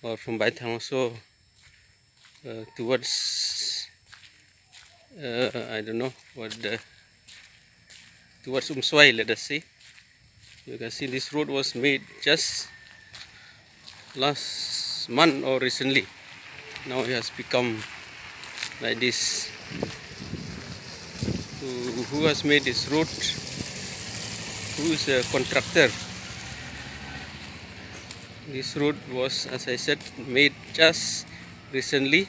or from Baithalangso towards I don't know what towards Umswai, let us say. You can see this road was made just last month or recently. Now it has become like this. Who has made this road? Who is a contractor? This road was, as I said, made just recently.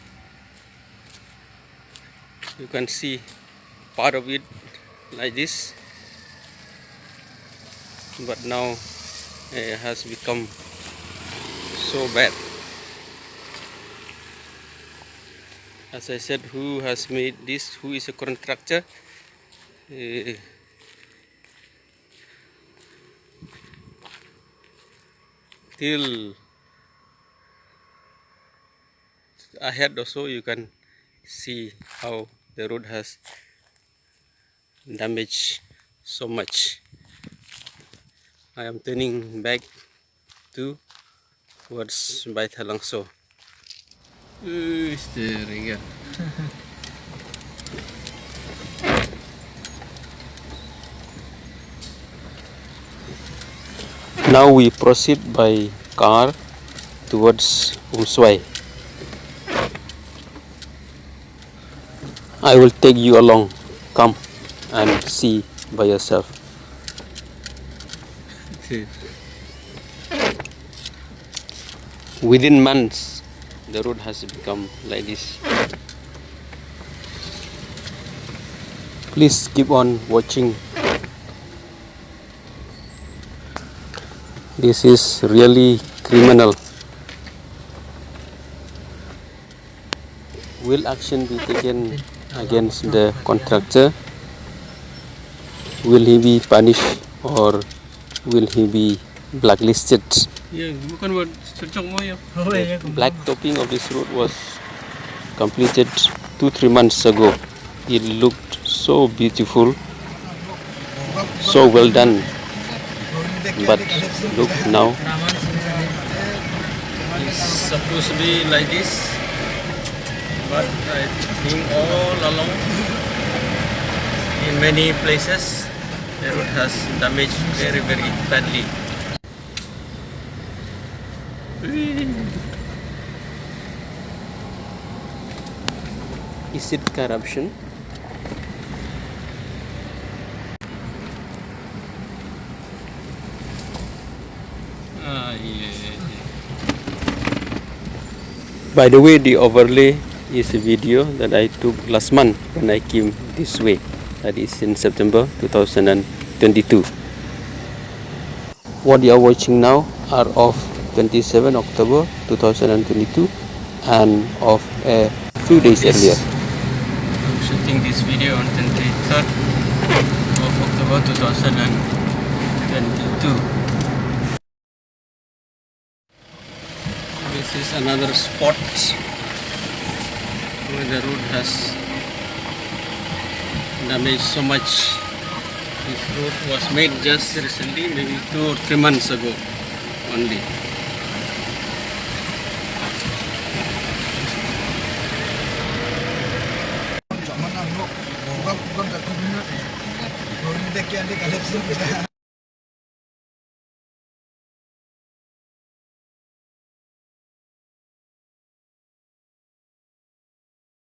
You can see part of it like this, but now it has become so bad. As I said, who has made this? Who is a contractor? Till ahead or so, you can see how the road has damaged so much. I am turning back towards Baithalangso. Steering. Now we proceed by car towards Umswai. I will take you along. Come and see by yourself. Within months, the road has become like this. Please keep on watching. This is really criminal. Will action be taken against the contractor? Will he be punished or will he be blacklisted? The black topping of this road was completed 2-3 months ago. It looked so beautiful, so well done. But look now, it's supposed to be like this, but I think all along in many places the road has damaged very badly. Is it corruption? By the way, the overlay is a video that I took last month when I came this way. That is in September 2022. What you are watching now are of 27 October 2022 and of a few days earlier. I'm shooting this video on 23rd of October 2022. This is another spot where the road has damaged so much. This road was made just recently, maybe 2 or 3 months ago only.